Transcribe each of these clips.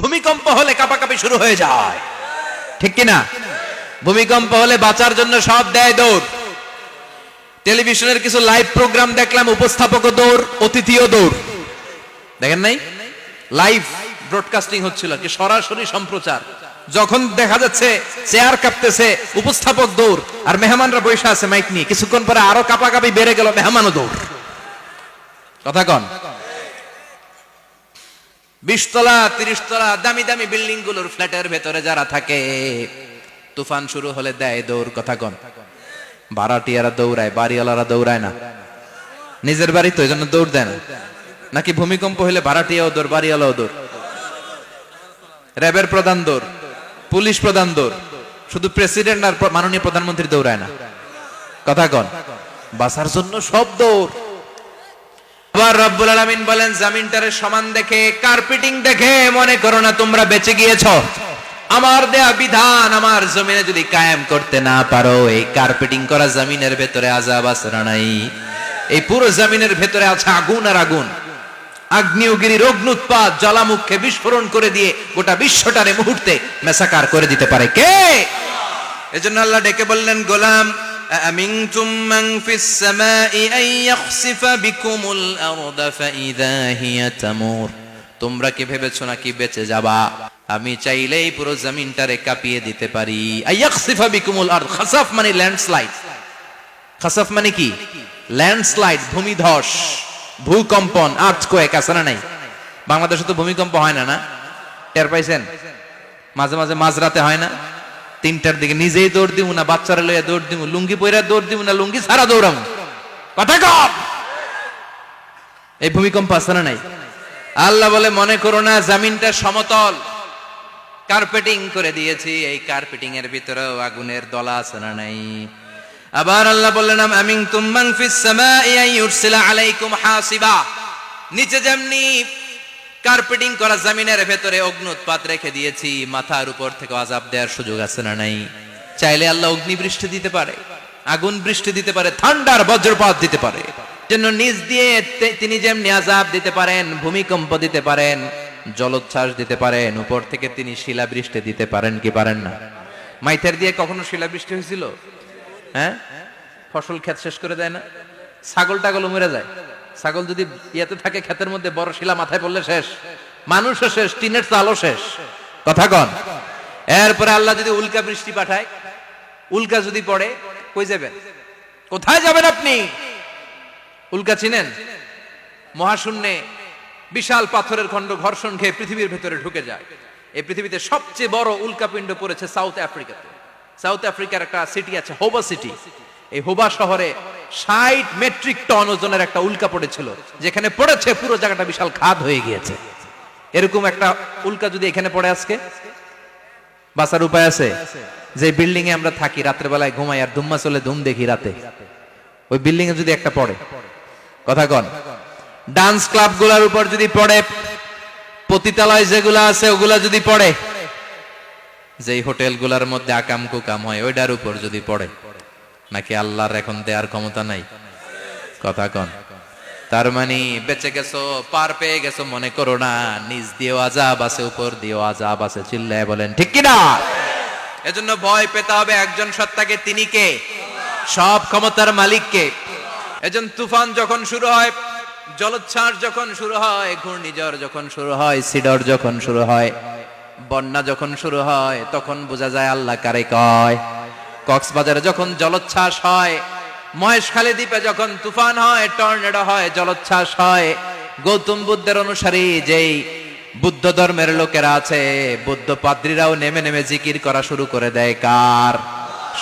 ভূমিকম্প হলে কাঁপাকাঁপি শুরু হয়ে যায়, ঠিক কিনা? ভূমিকম্প হলে বাঁচার জন্য সব দেয় দৌড়। টেলিভিশনের কিছু লাইভ প্রোগ্রাম দেখলাম, উপস্থাপকও দৌড়, অতিথিও দৌড়। দেখেন নাই? লাইভ ব্রডকাস্টিং হচ্ছিল, কি সরাসরি সম্প্রচার। যখন দেখা যাচ্ছে চেয়ার কাঁপতেছে, উপস্থাপক দৌড়, আর মেহমানরা বসে আছে মাইক নিয়ে। কিছুক্ষণ পরে আরো কাঁপাকাঁপি বেড়ে গেল, মেহমানও দৌড়। কথা কন? 20 তলা 30 তলা দামি দামি বিল্ডিং গুলোর ফ্ল্যাটের ভেতরে যারা থাকে, তুফান শুরু হলে দেয় দৌড়। কথা কন? ভাড়াটিয়ারা দৌড়ায়, বাড়িওয়ালারা দৌড়ায় না? নিজের বাড়ি তো, এই জন্য দৌড় দেয় না। নাকি ভূমিকম্প হলে ভাড়াটিয়াও দৌড়, বাড়িওয়ালাও দৌড়? র্যাবের প্রধান দৌড়, পুলিশ প্রধান দৌড়, শুধু প্রেসিডেন্ট আর মাননীয় প্রধানমন্ত্রী দৌড়ায় না? কথা কন? বাঁচার জন্য সব দৌড়। আবার রব্বুল আলামিন বলেন, জমিনটারে সমান দেখে, কার্পেটিং দেখে মনে করো না তোমরা বেঁচে গিয়েছো। আমার দেয়া বিধান আমার জমিনে যদি কায়েম করতে না পারো, এই কার্পেটিং করা জমিনের ভেতরে আযাব আছে না নাই? এই পুরো জমিনের ভেতরে আছে আগুন আর আগুন। আগ্নেয়গিরির অগ্নুৎপাত জ্বালামুখে বিস্ফোরণ করে দিয়ে গোটা বিশ্বটারে মুহূর্তে মেসাকার করে দিতে পারে কে? এজন্য আল্লাহ ডেকে বললেন, গোলাম আমিনতুম মান ফিস সামাই আন ইয়াখসিফা বিকুমুল আরদা ফাইযা হিয়া তামুর। তোমরা কি ভেবেছো নাকি বেঁচে যাবা? আমি চাইলেই পুরো জমিনটারে কাঁপিয়ে দিতে পারি। আইয়াখসিফা বিকুমুল আরদ, খাসাফ মানে ল্যান্ডস্লাইড। খাসাফ মানে কি? ল্যান্ডস্লাইড, ভূমিধস, ভূকম্পন, আর্থকোয়েক আছে না নাই? বাংলাদেশে তো ভূমিকম্প হয় না, না? টের পাইছেন? মাঝে মাঝে মাঝরাতে হয় না? 3টার দিকে নিজেই দৌড় দিমু না বাচ্চারা লইয়া দৌড় দিমু, লুঙ্গি পইরা দৌড় দিমু না লুঙ্গি ছাড়া দৌড়ামু? কথা কম। এই ভূমিকম্প আছে না নাই? আল্লাহ বলে, মনে করো না জমিনটা সমতল, কার্পেটিং করে দিয়েছি, এই কার্পেটিং এর ভিতরেও আগুনের দলা আছে না নাই? আবার আল্লাহ বললেন, আমিনতুম মান ফিস সামাই আন ইউরসিলা আলাইকুম হাসিবা। নিচে যেমনি কার্পেটিং করা জমিনের ভেতরে অগ্নুৎপাত রেখে দিয়েছি, মাথার উপর থেকে আযাব দেওয়ার সুযোগ আছে না নাই? চাইলে আল্লাহ অগ্নি বৃষ্টি দিতে পারে, আগুন বৃষ্টি দিতে পারে, ঠান্ডার বজ্রপাত দিতে পারে। জন্য নিজ দিয়ে তিনি যেমনি আযাব দিতে পারেন, ভূমিকম্প দিতে পারেন, জলোচ্ছ্বাস দিতে পারেন, উপর থেকে তিনি শিলাবৃষ্টি দিতে পারেন কি পারেন না? মাইথার দিয়ে কখনো শিলাবৃষ্টি হয়েছিল? হ্যাঁ, ফসল ক্ষেত শেষ করে দেয় না? ছাগল টাগল মরে যায়। ছাগল যদি ইয়াতে থাকে ক্ষেতের মধ্যে, বড় শিলা মাথায় পড়লে শেষ, মানুষও শেষ, টিনের চালও শেষ। কথা কন? এরপরে আল্লাহ যদি উল্কা বৃষ্টি পাঠায়, উল্কা যদি পড়ে, কই যাবেন? কোথায় যাবেন আপনি? উল্কা চিনেন? মহাশূন্যে বিশাল পাথরের খণ্ড ঘর্ষণ খেয়ে পৃথিবীর ভেতরে ঢুকে যায়। এই পৃথিবীতে সবচেয়ে বড় উল্কাপিণ্ড পড়েছে সাউথ আফ্রিকাতে। সাউথ আফ্রিকার একটা সিটি আছে, হোবা সিটি। এই হোবা শহরে 60 মেট্রিক টন ওজনের একটা উল্কা পড়েছিল, যেখানে পড়েছে পুরো জায়গাটা বিশাল খাদ হয়ে গিয়েছে। এরকম একটা উল্কা যদি এখানে পড়ে আজকে, বাঁচার উপায় আছে? যে বিল্ডিং এ আমরা থাকি, রাত্রে বেলায় ঘুমাই আর ধুম্মা চলে ধুম দেখি রাতে, ওই বিল্ডিং এ যদি একটা পড়ে, কথা কন, ডান্স ক্লাব গুলার উপর যদি পড়ে, পতিতালয় যেগুলা আছে ওগুলা যদি পড়ে, যেই হোটেল গুলার মধ্যে আকাম কুকাম হয় ওইটার উপর যদি পড়ে, নাকি আল্লাহর এখন দেয়ার ক্ষমতা নাই? কথা কন। তার মানে বেঁচে গেছো, পার পেয়ে গেছো মনে করো না, নিজ দিয়েও আযাব আছে, উপর দিয়েও আযাব আছে। চিল্লায় বলেন ঠিক কিনা? এজন্য ভয় পেতে হবে একজন সত্তাকে, তিনি কে? সব ক্ষমতার মালিক কে? এজন্য তুফান যখন শুরু হয়, জলোচ্ছ্বাস যখন শুরু হয়, ঘূর্ণিঝড় যখন শুরু হয়, সিডর যখন শুরু হয়, বন্যা যখন শুরু হয়, তখন বোঝা যায় আল্লাহ কারে কয়। কক্সবাজারে যখন জলোচ্ছ্বাস হয়, মহেশখালী দ্বীপে যখন তুফান হয়, টর্নেডো হয়, জলোচ্ছ্বাস হয়, গৌতম বুদ্ধের অনুসারী যেই বুদ্ধ ধর্মের লোকেরা আছে, বুদ্ধ পাদ্রীরাও নেমে নেমে জিকির করা শুরু করে দেয় কার?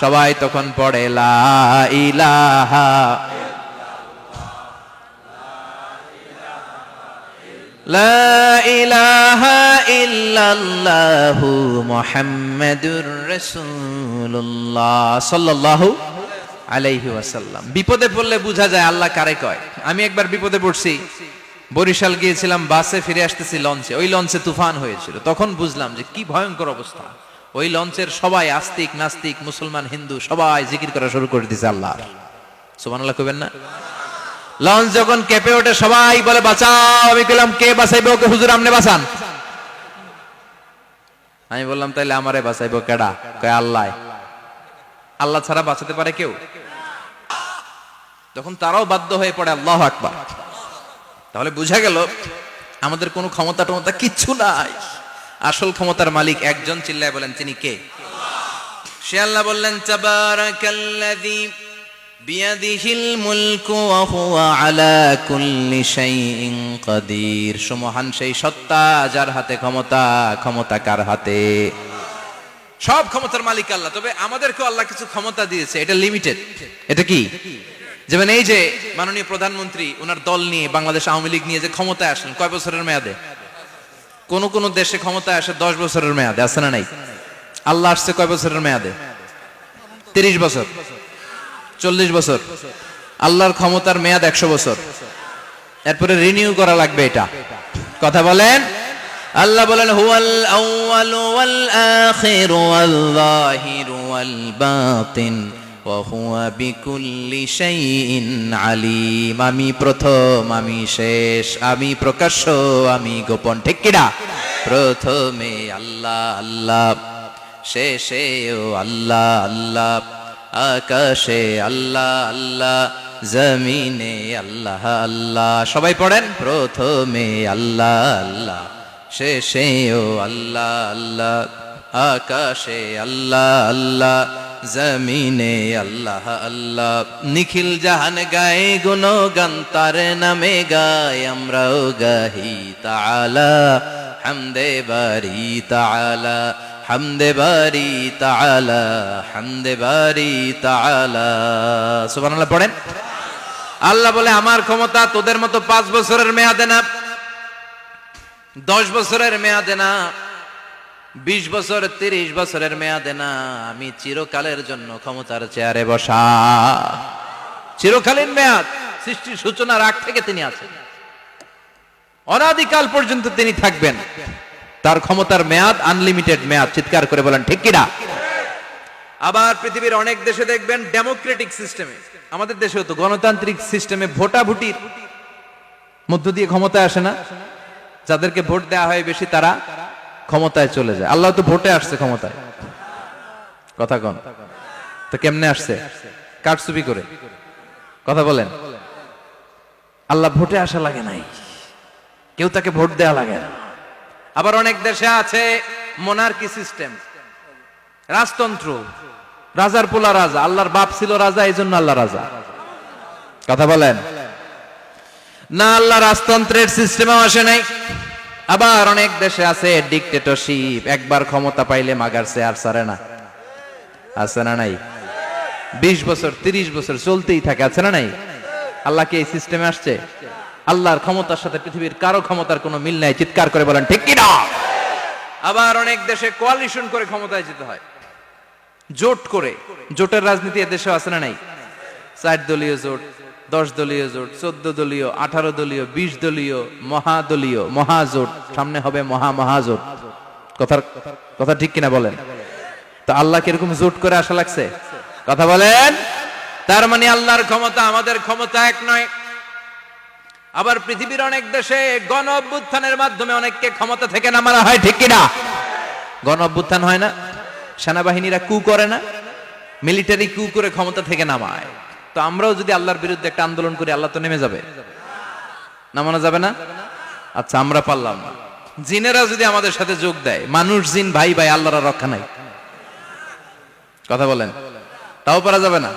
সবাই তখন পড়ে লা ইলাহা লা ইলাহা ইল্লাল্লাহু মুহাম্মাদুর রাসূলুল্লাহ সাল্লাল্লাহু আলাইহি ওয়াসাল্লাম। বিপদে পড়লে বোঝা যায় আল্লাহ কারে কয়। আমি একবার বিপদে পড়ছি, বরিশাল গিয়েছিলাম, বাসে ফিরে আসতেছি লঞ্চে, ওই লঞ্চে তুফান হয়েছিল। তখন বুঝলাম যে কি ভয়ঙ্কর অবস্থা। ওই লঞ্চের সবাই আস্তিক নাস্তিক, মুসলমান হিন্দু সবাই জিকির করা শুরু করে দিয়েছে আল্লাহর। সুবহানাল্লাহ কইবেন না? লঞ্চ যখন কেঁপে ওঠে সবাই বলে বাঁচাও। আমি কইলাম কে বাঁচাইবে ওকে? হুজুর আপনি বাঁচান। আমি বললাম তাইলে আমারে বাঁচাইবো কেডা? কয় আল্লাহ। আল্লাহ ছাড়া বাঁচাতে পারে কেউ? তখন তারাও বাধ্য হয়ে পড়ে আল্লাহু আকবার। তাহলে বোঝা গেল আমাদের কোনো ক্ষমতা টমতা কিচ্ছু নাই, আসল ক্ষমতার মালিক একজন। চিল্লায় বলেন তিনি কে? সে আল্লাহ বললেন তাবারাকাল্লাযী বিয়াদিহিল মুলকু ওয়া হুয়া আলা কুল্লি শাইইন কাদির। সুমহান সেই সত্তা যার হাতে ক্ষমতা, ক্ষমতা কার হাতে? সব ক্ষমতার মালিক আল্লাহ। তবে আমাদেরকেও আল্লাহ কিছু ক্ষমতা দিয়েছে, এটা লিমিটেড। এটা কি? যেমন এই যে মাননীয় প্রধানমন্ত্রী ওনার দল নিয়ে বাংলাদেশ আওয়ামী লীগ নিয়ে যে ক্ষমতায় আসলেন, কয় বছরের মেয়াদে? কোন কোন দেশে ক্ষমতায় আসে 10 বছরের মেয়াদে, আছে না নাই? আল্লাহ আসছে কয় বছরের মেয়াদে? 30 বছর, 40 বছর। আল্লাহর ক্ষমতার মেয়াদ 100 বছর। এরপরে রিনিউ করা লাগবে। এটা কথা বলেন। আল্লাহ বলেন হুয়াল আউয়ালু ওয়াল আখিরু ওয়াল যাহিরু ওয়াল বাতিন ওয়া হুয়া বিকুল্লি শাইইন আলিম। আমি প্রথম, আমি শেষ, আমি প্রকাশ্য, আমি গোপন। ঠিক কিনা? প্রথমে আল্লাহ আল্লাহ, শেষেও আল্লাহ আল্লাহ, আকাশে আল্লাহ আল্লাহ, জমিনে আল্লাহ আল্লাহ। সবাই পড়েন, প্রথমে আল্লাহ আল্লাহ, শেষেও আল্লাহ আল্লাহ, আকাশে আল্লাহ আল্লাহ, জমিনে আল্লাহ আল্লাহ। নিখিল জাহান গায়ে গুণগান তার নামে গায়, আমরাও গাহি তাআলা হামদে বারি তাআলা, হামদে বারি তাআলা, হামদে বারি তাআলা। সুবহানাল্লাহ পড়েন। আল্লাহ বলে আমার ক্ষমতা তোদের মতো 5 বছরের মেয়াদে না, 10 বছরের মেয়াদে না, 20 বছর 30 বছরের মেয়াদে না, আমি চিরকালের জন্য ক্ষমতার চেয়ারে বসা। চিরকালীন মেয়াদ, সৃষ্টির সূচনার আগ থেকে তিনি আছেন, অনাদিকাল পর্যন্ত তিনি থাকবেন। তার ক্ষমতার মেয়াদ আনলিমিটেড মেয়াদ। চিৎকার করে বলেন ঠিক কিনা? আবার পৃথিবীর অনেক দেশে দেখবেন ডেমোক্রেটিক সিস্টেমে, আমাদের দেশেও তো গণতান্ত্রিক সিস্টেমে ভোটাভুটির মধ্য দিয়ে ক্ষমতায় আসে না? যাদেরকে ভোট দেওয়া হয় বেশি তারা ক্ষমতায় চলে যায়। আল্লাহ তো ভোটে আসছে ক্ষমতায়। কথা কন তো কেমনে আসছে? কারচুপি করে। কথা বলেন। আল্লাহ ভোটে আসা লাগে নাই, কেউ তাকে ভোট দেয়া লাগে না। আবার অনেক দেশে আছে মোনার্কি সিস্টেম, রাজতন্ত্র, রাজার পোলা রাজা। আল্লাহর বাপ ছিল রাজা, এই জন্য আল্লাহ রাজা। কথা বলেন না, আল্লাহ রাজতন্ত্রের সিস্টেমেও আসে নাই। আবার অনেক দেশে আছে ডিক্টেটরশিপ, একবার ক্ষমতা পাইলে মাগারছে আর ছাড়ে না। আছে না নাই? 20 বছর 30 বছর চলতেই থাকে, আছে না নাই? আল্লাহ কি এই সিস্টেমে আসছে? আল্লাহর ক্ষমতার সাথে পৃথিবীর কারো ক্ষমতার কোনো মিল নাই। চিৎকার করে বলেন ঠিক কি না? আবার অনেক দেশে কোয়ালিশন করে ক্ষমতায় যেতে হয়, জোট করে। জোটের রাজনীতি এদেশে আছে না নাই? 4 দলীয় জোট, 10 দলীয় জোট, 14 দলীয়, 18 দলীয়, 20 দলীয়, মহাদলীয়, মহাজোট, সামনে হবে মহাজোট। কথা ঠিক কিনা বলেন? তো আল্লাহ কিরকম জোট করে আসা লাগছে? কথা বলেন। তার মানে আল্লাহর ক্ষমতা আমাদের ক্ষমতা এক নয়। আবার পৃথিবীর অনেক দেশে গণ অভ্যুত্থানের মাধ্যমে অনেককে ক্ষমতা থেকে নামানো হয়। ঠিক কিনা? গণ অভ্যুত্থান হয় না, সেনাবাহিনীরা কু করে না, মিলিটারি কু করে ক্ষমতা থেকে নামায়। তো আমরাও যদি আল্লাহর বিরুদ্ধে একটা আন্দোলন করি, আল্লাহ তো নেমে যাবে? নামানো যাবে না? আচ্ছা, আমরা পারলাম না, জিনেরা যদি আমাদের সাথে যোগ দেয়, মানুষ জিন ভাই ভাই, আল্লাহর রক্ষা নাই। কথা বলেন, তাও পারা যাবে না?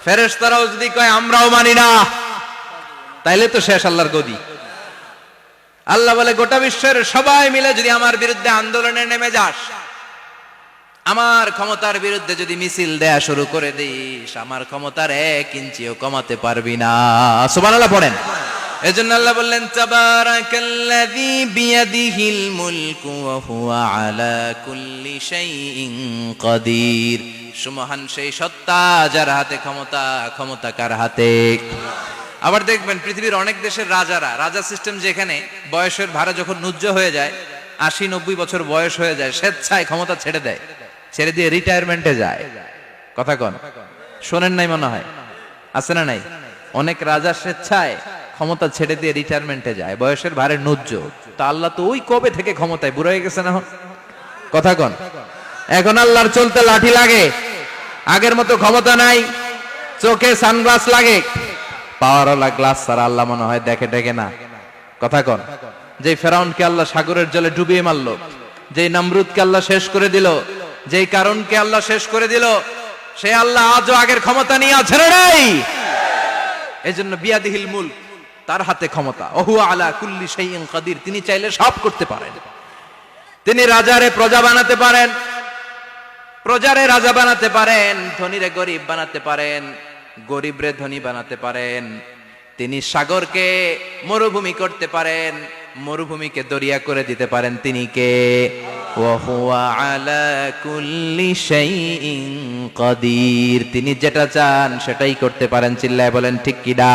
ফেরেশতারাও যদি কয় আমরাও মানি না, তাইলে তো শেষ আল্লাহর গদি। আল্লাহ বলে গোটা বিশ্বের সবাই মিলে যদি আমার বিরুদ্ধে আন্দোলনে নেমে যাস, আমার ক্ষমতার বিরুদ্ধে যদি মিছিল দেয়া শুরু করে দিস, আমার ক্ষমতার 1 ইঞ্চিও কমাতে পারবি না। সুবহানাল্লাহ পড়েন। এজন্য আল্লাহ বললেন তাবারাকাল্লাযী বিয়াদিহিল মুলকু ওয়া হুয়া আলা কুল্লি শাইইন কাদির। সুমহান সেই সত্তা যার হাতে ক্ষমতা, ক্ষমতা কার হাতে? আবার দেখবেন পৃথিবীর অনেক দেশের রাজারা, রাজা সিস্টেম যেখানে বয়সের ভারে যখন নুজ্জ হয়ে যায়, 80-90 বছর বয়স হয়ে যায়, স্বেচ্ছায় ক্ষমতা ছেড়ে দেয়, ছেড়ে দিয়ে রিটায়ারমেন্টে যায়। কথা কন, শোনেন নাই মনে হয়? আছে না নাই? অনেক রাজা স্বেচ্ছায় ক্ষমতা ছেড়ে দিয়ে রিটায়ারমেন্টে যায়, বয়সের ভারে নুজ্জ। তা আল্লাহ তো ওই কবে থেকে ক্ষমতায়, বুড়ো হয়ে গেছে না? কথা কন, এখন আল্লাহর চলতে লাঠি লাগে, আগের মতো ক্ষমতা নাই, চোখে সানগ্লাস লাগে, পাওয়ারওয়ালা গ্লাস ছাড়া আল্লাহ মনে হয় দেখে ডেকে না। কথা কন, যে ফেরাউনকে আল্লাহ সাগরের জলে ডুবিয়ে মারলো, যেই নমরুদকে আল্লাহ শেষ করে দিল, যেই কারণকে আল্লাহ শেষ করে দিল, সে আল্লাহ আজও আগের ক্ষমতা নিয়ে আছে রে নাই। এজন্য বিয়াদিহিল মুলক, তার হাতে ক্ষমতা, ওহু আলা কুল্লি শাইইন কাদির, তিনি চাইলে সব করতে পারেন। তিনি রাজারে প্রজা বানাতে পারেন, প্রজারে রাজা বানাতে পারেন, ধনীরে গরিব বানাতে পারেন, গরিবরে ধনী বানাতে পারেন। তিনি সাগরকে মরুভূমি করতে পারেন, মরুভূমিকে দরিয়া করে দিতে পারেন। তিনি কে? ওয়া হুয়া আলা কুল্লি শাইইন কাদির, তিনি যেটা চান সেটাই করতে পারেন। চিল্লায় বলেন ঠিক কিনা?